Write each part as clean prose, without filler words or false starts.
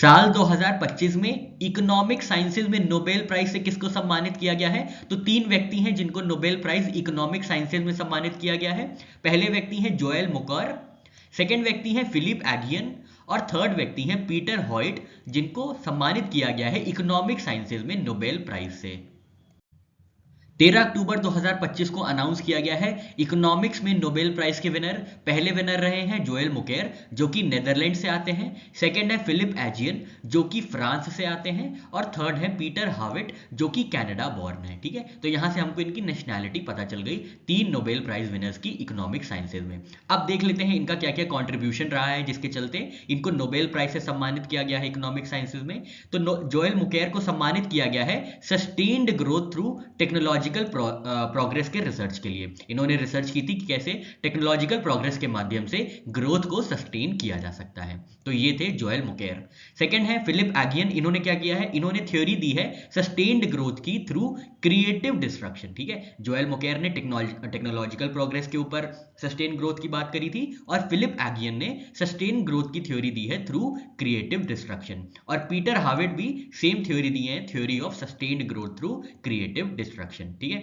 साल 2025 में economic sciences में नोबेल प्राइज से किसको सम्मानित किया गया है? तो तीन व्यक्ति हैं जिनको नोबेल प्राइज इकोनॉमिक साइंसेज में सम्मानित किया गया है। पहले व्यक्ति हैं जोएल मुकर, सेकेंड व्यक्ति हैं फिलिप एगियन और थर्ड व्यक्ति हैं पीटर हॉइट, जिनको सम्मानित किया गया है इकोनॉमिक साइंसेज में नोबेल प्राइज से। 13 अक्टूबर 2025 को अनाउंस किया गया है इकोनॉमिक्स में नोबेल प्राइज के विनर। पहले विनर रहे हैं जोएल मुकेर जो कि नेदरलैंड से आते हैं, सेकंड है फिलिप एजियन जो कि फ्रांस से आते हैं और थर्ड है पीटर हाविट जो कि कनाडा बॉर्न है। ठीक है, तो यहां से हमको इनकी नेशनैलिटी पता चल गई, तीन नोबेल प्राइज विनर्स की इकोनॉमिक साइंसेज में। अब देख लेते हैं इनका क्या क्या कॉन्ट्रीब्यूशन रहा है जिसके चलते इनको नोबेल प्राइज से सम्मानित किया गया है इकोनॉमिक साइंसेज में। तो जोएल मुकेर को सम्मानित किया गया है sustained growth through technological progress के रिसर्च के लिए। इन्होंने रिसर्च की थी कि कैसे टेक्नोलॉजिकल प्रोग्रेस के माध्यम से ग्रोथ को सस्टेन किया जा सकता है। तो ये थे जोएल मुकेर। सेकंड है फिलिप एगियन, इन्होंने क्या किया है, इन्होंने थ्योरी दी है सस्टेन्ड ग्रोथ की थ्रू क्रिएटिव डिस्ट्रक्शन। ठीक है, जोएल मुकेर ने टेक्नोलॉजिकल प्रोग्रेस के ऊपर सस्टेन ग्रोथ की बात करी थी और फिलिप एगियन ने सस्टेन ग्रोथ की थ्योरी दी है थ्रू क्रिएटिव डिस्ट्रक्शन। और पीटर हाविट भी सेम थ्योरी दी है, theory of sustained growth through creative destruction. ठीक है,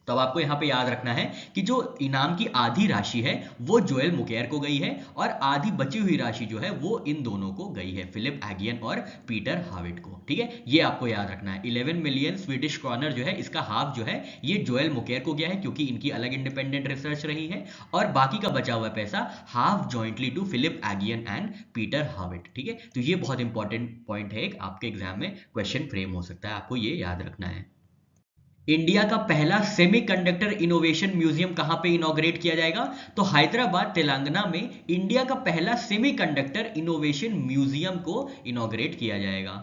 तो अब आपको यहां पे याद रखना है कि जो इनाम की आधी राशि है वो जोएल मुकेर को गई है और आधी बची हुई राशि जो है वो इन दोनों को गई है, फिलिप एगियन और पीटर हाविट को। ठीक है, ये आपको याद रखना है। 11 मिलियन स्वीडिश क्रॉनर जो है इसका हाफ जो है ये जोएल मुकेर को गया है क्योंकि इनकी अलग इंडिपेंडेंट रिसर्च रही है, और बाकी का बचा हुआ पैसा half jointly to Philippe Aghion and Peter Howitt. ठीक है, तो ये बहुत इंपॉर्टेंट पॉइंट है, आपके एग्जाम में क्वेश्चन फ्रेम हो सकता है, आपको ये याद रखना है। इंडिया का पहला सेमीकंडक्टर इनोवेशन म्यूजियम कहां पे इनॉग्रेट किया जाएगा? तो हैदराबाद तेलंगाना में इंडिया का पहला सेमीकंडक्टर इनोवेशन म्यूजियम को इनॉग्रेट किया जाएगा।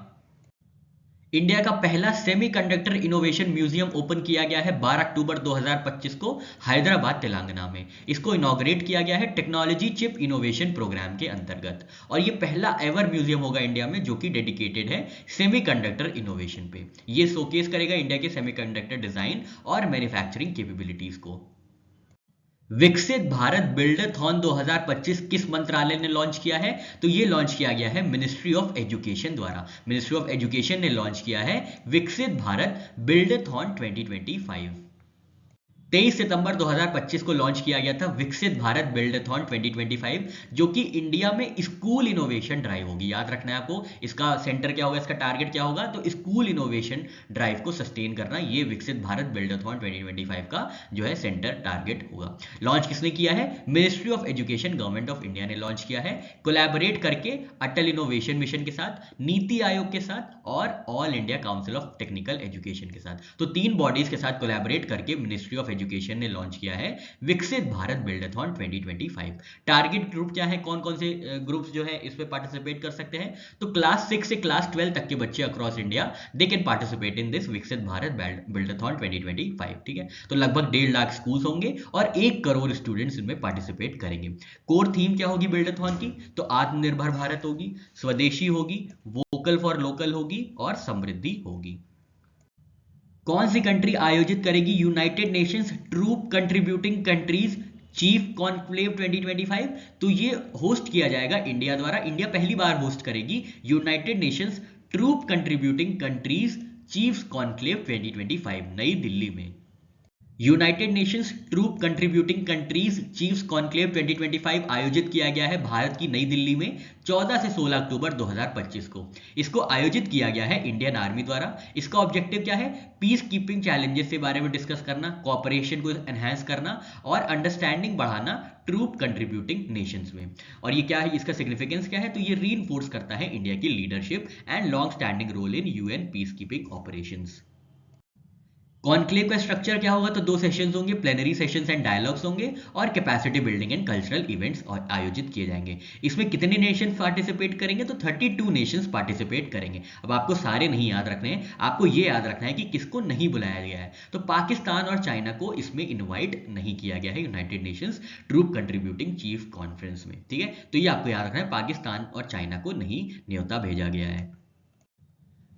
इंडिया का पहला सेमीकंडक्टर इनोवेशन म्यूजियम ओपन किया गया है 12 अक्टूबर 2025 को हैदराबाद तेलंगाना में। इसको इनॉग्रेट किया गया है टेक्नोलॉजी चिप इनोवेशन प्रोग्राम के अंतर्गत, और ये पहला एवर म्यूजियम होगा इंडिया में जो कि डेडिकेटेड है सेमीकंडक्टर इनोवेशन पे। ये शोकेस करेगा इंडिया के सेमीकंडक्टर डिजाइन और मैन्युफैक्चरिंग कैपेबिलिटीज को। विकसित भारत बिल्डथॉन 2025 किस मंत्रालय ने लॉन्च किया है? तो ये लॉन्च किया गया है मिनिस्ट्री ऑफ एजुकेशन द्वारा। मिनिस्ट्री ऑफ एजुकेशन ने लॉन्च किया है विकसित भारत बिल्डथॉन 2025। 23 सितंबर 2025 को लॉन्च किया गया था विकसित भारत बिल्डथॉन 2025 जो कि इंडिया में स्कूल इनोवेशन ड्राइव होगी। याद रखना है आपको, इसका सेंटर क्या होगा, इसका टारगेट क्या होगा, तो स्कूल इनोवेशन ड्राइव को सस्टेन करना, ये विकसित भारत बिल्डथॉन 2025 का जो है सेंटर टारगेट होगा। लॉन्च किसने किया है? Ministry of education government of India ने लॉन्च किया है, कोलैबोरेट करके अटल इनोवेशन मिशन के साथ, नीति आयोग के साथ और all India council of technical education के साथ। तो तीन बॉडीज के साथ कोलैबोरेट करके मिनिस्ट्री ऑफ एजुकेशन ने लॉन्च किया है विकसित भारत बिल्डथॉन 2025। टारगेट ग्रुप क्या है, कौन कौन से ग्रुप्स जो है इस पे पार्टिसिपेट कर सकते हैं? तो क्लास 6 से क्लास 12 तक के बच्चे across India they can participate in this विकसित भारत बिल्डथॉन 2025। ठीक है, तो लगभग 1.5 लाख स्कूल्स होंगे और 1 करोड़ स्टूडेंट्स इनमें पार्टिसिपेट करेंगे। कोर थीम क्या होगी बिल्डथॉन की? तो आत्मनिर्भर भारत होगी, स्वदेशी होगी, वोकल फॉर लोकल होगी और समृद्धि होगी। कौन सी कंट्री आयोजित करेगी United Nations troop contributing countries chief conclave 2025? तो ये होस्ट किया जाएगा इंडिया द्वारा। इंडिया पहली बार होस्ट करेगी United Nations troop contributing countries chief conclave 2025 New Delhi में। United Nations troop contributing countries chiefs conclave 2025 आयोजित किया गया है भारत की नई दिल्ली में 14 से 16 अक्टूबर 2025 को। इसको आयोजित किया गया है इंडियन आर्मी द्वारा। इसका ऑब्जेक्टिव क्या है? पीस कीपिंग चैलेंजेस के बारे में डिस्कस करना, कोऑपरेशन को एनहांस करना और अंडरस्टैंडिंग बढ़ाना ट्रूप कंट्रीब्यूटिंग नेशंस में। और ये क्या है, इसका सिग्निफिकेंस क्या है? तो ये रीइंफोर्स करता है इंडिया की leadership and long standing role in UN peacekeeping operations. Conclave का स्ट्रक्चर क्या होगा? तो 2 सेशंस होंगे, प्लेनरी सेशंस एंड डायलॉग्स होंगे और capacity building and cultural events आयोजित किए जाएंगे। इसमें कितने नेशंस पार्टिसिपेट करेंगे? तो 32 नेशंस पार्टिसिपेट करेंगे। अब आपको सारे नहीं याद रखने हैं, आपको ये याद रखना है कि किसको नहीं बुलाया गया है। तो पाकिस्तान और चाइना को इसमें इन्वाइट नहीं किया गया है United Nations troop contributing chief conference में। ठीक है, तो ये आपको याद रखना है, पाकिस्तान और चाइना को नहीं न्योता भेजा गया है।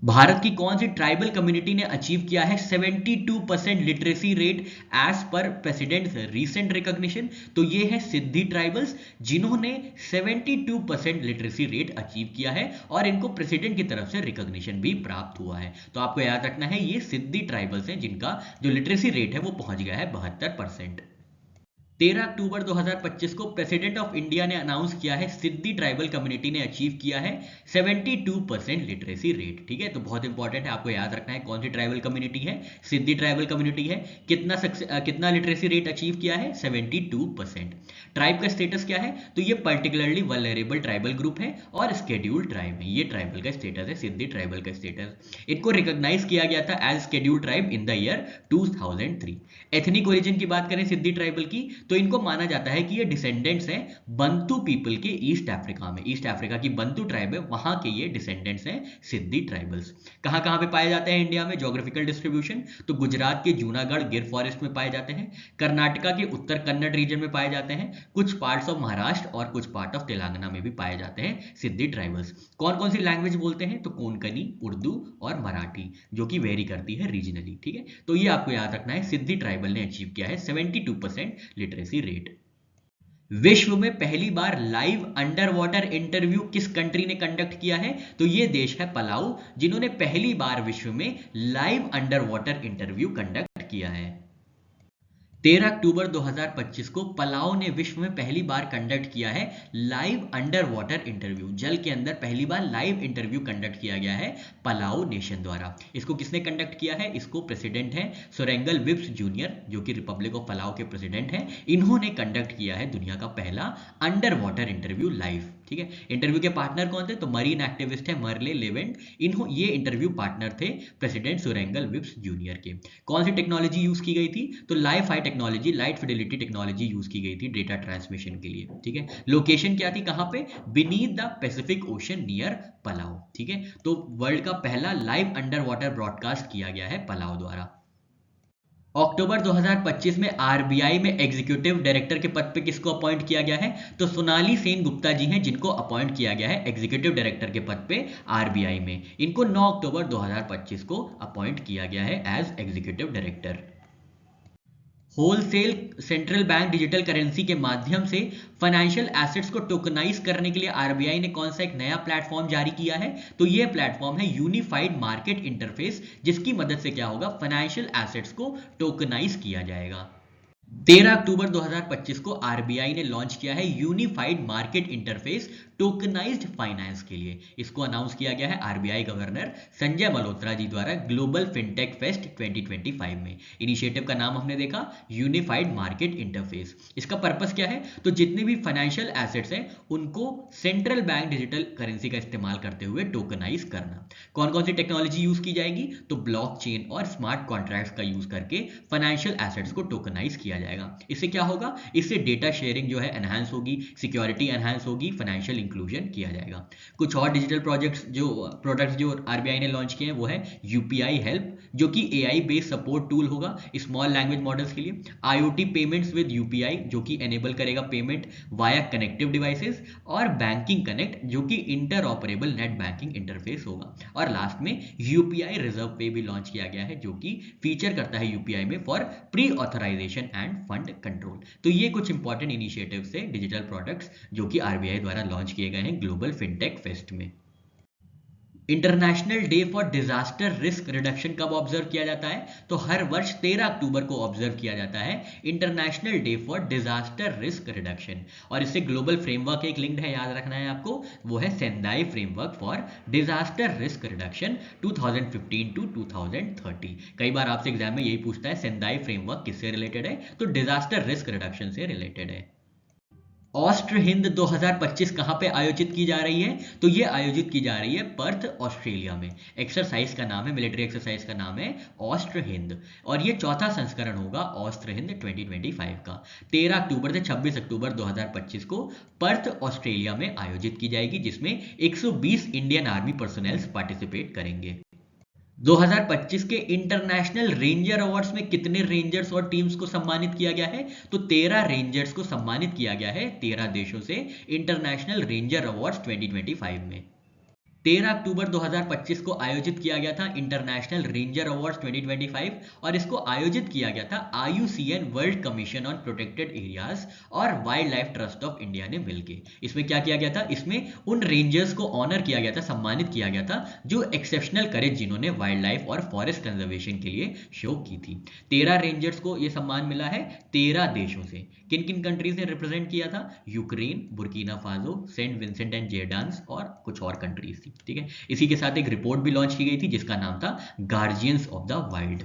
भारत की कौन सी ट्राइबल कम्युनिटी ने अचीव किया है 72% literacy rate as per president recent recognition? तो ये है सिद्धि ट्राइबल्स, जिन्होंने 72% लिटरेसी रेट अचीव किया है और इनको प्रेसिडेंट की तरफ से रिकॉग्निशन भी प्राप्त हुआ है। तो आपको याद रखना है ये सिद्धि ट्राइबल्स हैं जिनका जो लिटरेसी रेट है वो पहुंच गया है 72%। 13 अक्टूबर 2025 को प्रेसिडेंट ऑफ इंडिया ने अनाउंस किया है सिद्धि ट्राइबल कम्युनिटी ने अचीव किया है 72% लिटरेसी रेट। ठीक है, तो बहुत इंपॉर्टेंट है, आपको याद रखना है कौन सी ट्राइबल कम्युनिटी है, सिद्धि ट्राइबल कम्युनिटी है। कितना लिटरेसी रेट अचीव किया है, 72%। ट्राइब का स्टेटस क्या है, तो ये पर्टिकुलरली वल्नरेबल ट्राइबल ग्रुप है और स्केड्यूल्ड ट्राइब है। ये ट्राइबल का स्टेटस है, सिद्धि ट्राइबल का स्टेटस। इनको रिकॉग्नाइज किया गया था as scheduled tribe in the year 2003। Ethnic origin की बात करें सिद्धि ट्राइबल की, तो इनको माना जाता है कि ये डिसेंडेंट्स हैं बंतु पीपल के ईस्ट अफ्रीका में। ईस्ट अफ्रीका की बंतु ट्राइब है, वहां के ये डिसेंडेंट्स हैं सिद्धि ट्राइबल्स। कहां कहां पे पाए जाते हैं इंडिया में, ज्योग्राफिकल डिस्ट्रीब्यूशन, तो गुजरात के जूनागढ़ गिर फॉरेस्ट में पाए जाते हैं, कर्नाटका के उत्तर कन्नड़ रीजन में पाए जाते हैं, कुछ पार्ट्स ऑफ महाराष्ट्र और कुछ पार्ट ऑफ तेलंगाना में भी पाए जाते हैं सिद्धि ट्राइबल्स। कौन कौन सी लैंग्वेज बोलते हैं, तो कोंकणी, उर्दू और मराठी, जो कि वेरी करती है रीजनली। ठीक है, तो ये आपको याद रखना है, सिद्धि ट्राइबल ने अचीव किया है 72% लिटरेसी रेट। विश्व में पहली बार लाइव अंडर वाटर इंटरव्यू किस कंट्री ने कंडक्ट किया है, तो ये देश है पलाऊ, जिन्होंने पहली बार विश्व में live under water interview conduct किया है। 13 अक्टूबर 2025 को पलाओ ने विश्व में पहली बार कंडक्ट किया है लाइव अंडर वाटर इंटरव्यू। जल के अंदर पहली बार लाइव इंटरव्यू कंडक्ट किया गया है पलाओ नेशन द्वारा। इसको किसने कंडक्ट किया है, इसको प्रेसिडेंट है सोरेंगल विप्स जूनियर, जो कि रिपब्लिक ऑफ पलाओ के प्रेसिडेंट हैं। इन्होंने कंडक्ट किया है दुनिया का पहला अंडर वाटर इंटरव्यू लाइव। ठीक है, इंटरव्यू के पार्टनर कौन थे, तो मरीन एक्टिविस्ट है मर्ले लेवेंट। ये इंटरव्यू पार्टनर थे प्रेसिडेंट सोरेंगल विप्स जूनियर के। कौन सी टेक्नोलॉजी यूज की गई थी, तो life high technology, light Fidelity technology use की गई थी डेटा ट्रांसमिशन के लिए। ठीक है, लोकेशन क्या थी, कहां पे, beneath the Pacific ocean near Palau. ठीक है, तो वर्ल्ड का पहला लाइव अंडर वाटर ब्रॉडकास्ट किया गया है पलाऊ द्वारा। अक्टूबर 2025 में आरबीआई में एग्जीक्यूटिव डायरेक्टर के पद पे किसको अपॉइंट किया गया है, तो सोनाली सेन गुप्ता जी हैं, जिनको अपॉइंट किया गया है एग्जीक्यूटिव डायरेक्टर के पद पे आरबीआई में। इनको 9 अक्टूबर 2025 को अपॉइंट किया गया है as executive director. Wholesale central bank digital currency के माध्यम से फाइनेंशियल एसेट्स को टोकनाइज करने के लिए आरबीआई ने कौन सा एक नया प्लेटफॉर्म जारी किया है, तो यह प्लेटफॉर्म है यूनिफाइड मार्केट इंटरफेस, जिसकी मदद से क्या होगा, फाइनेंशियल एसेट्स को टोकनाइज किया जाएगा। 13 अक्टूबर 2025 को आरबीआई ने लॉन्च किया है unified market interface tokenized finance के लिए। इसको अनाउंस किया गया है आरबीआई गवर्नर संजय मल्होत्रा जी द्वारा ग्लोबल फिनटेक फेस्ट 2025 में। इनिशिएटिव का नाम हमने देखा यूनिफाइड मार्केट इंटरफेस। इसका पर्पस क्या है, तो जितने भी फाइनेंशियल एसेट्स हैं उनको सेंट्रल बैंक डिजिटल करेंसी का इस्तेमाल करते हुए टोकनाइज करना। कौन कौन सी टेक्नोलॉजी यूज की जाएगी, तो ब्लॉकचेन और स्मार्ट कॉन्ट्रैक्ट्स का यूज करके फाइनेंशियल एसेट्स को टोकनाइज किया जाएगा। इससे क्या होगा, इससे डेटा शेयरिंग जो है एनहांस होगी, सिक्योरिटी एनहांस होगी, फाइनेंशियल इंक्लूजन किया जाएगा। कुछ और डिजिटल प्रोडक्ट्स जो आरबीआई ने लॉन्च किए हैं वो है यूपीआई हेल्प, जो कि एआई बेस्ड सपोर्ट टूल होगा स्मॉल लैंग्वेज मॉडल्स के लिए। आईओटी पेमेंट्स विद यूपीआई, जो कि एनेबल करेगा पेमेंट वाया कनेक्टिव डिवाइसेस। और बैंकिंग कनेक्ट, जो कि inter operable net banking interface होगा। और लास्ट में यूपीआई रिजर्व पे भी लॉन्च किया गया है, जो कि फीचर करता है यूपीआई में for pre authorization and fund control. तो ये कुछ इंपॉर्टेंट इनिशिएटिव से डिजिटल प्रोडक्ट्स जो कि आरबीआई द्वारा लॉन्च किए गए हैं ग्लोबल फिनटेक फेस्ट में। International day for disaster risk reduction कब ऑब्जर्व किया जाता है, तो हर वर्ष 13 अक्टूबर को ऑब्जर्व किया जाता है international day for disaster risk reduction. और इससे ग्लोबल फ्रेमवर्क एक लिंक्ड है, याद रखना है आपको, वो है Sendai framework for disaster risk reduction 2015 to 2030। कई बार आपसे एग्जाम में यही पूछता है सेंदाई फ्रेमवर्क किससे रिलेटेड है, तो डिजास्टर रिस्क रिडक्शन से रिलेटेड है। ऑस्ट्र हिंद 2025 कहां पे आयोजित की जा रही है, तो ये आयोजित की जा रही है पर्थ ऑस्ट्रेलिया में। एक्सरसाइज का नाम है, मिलिट्री एक्सरसाइज का नाम है ऑस्ट्र हिंद, और ये चौथा संस्करण होगा ऑस्ट्र हिंद 2025 का। 13 अक्टूबर से 26 अक्टूबर 2025 को पर्थ ऑस्ट्रेलिया में आयोजित की जाएगी, जिसमें 120 इंडियन आर्मी पर्सनल्स पार्टिसिपेट करेंगे। 2025 के इंटरनेशनल रेंजर अवार्ड्स में कितने रेंजर्स और टीम्स को सम्मानित किया गया है, तो 13 रेंजर्स को सम्मानित किया गया है 13 देशों से इंटरनेशनल रेंजर अवार्ड्स 2025 में। 13 अक्टूबर 2025 को आयोजित किया गया था इंटरनेशनल रेंजर अवार्ड्स 2025 और इसको आयोजित किया गया था IUCN world commission on protected areas और wildlife trust of India ने मिलकर। इसमें क्या किया गया था, इसमें उन रेंजर्स को ऑनर किया गया था, सम्मानित किया गया था जो एक्सेप्शनल करेज जिन्होंने वाइल्ड लाइफ और फॉरेस्ट कंजर्वेशन के लिए शो की थी। 13 रेंजर्स को यह सम्मान मिला है 13 देशों से। किन किन कंट्रीज ने रिप्रेजेंट किया था? Ukraine, Burkina Faso, Saint Vincent and Grenadines और कुछ और कंट्रीज थी। ठीक है, इसी के साथ एक रिपोर्ट भी लॉन्च की गई थी जिसका नाम था गार्जियंस ऑफ द वाइल्ड।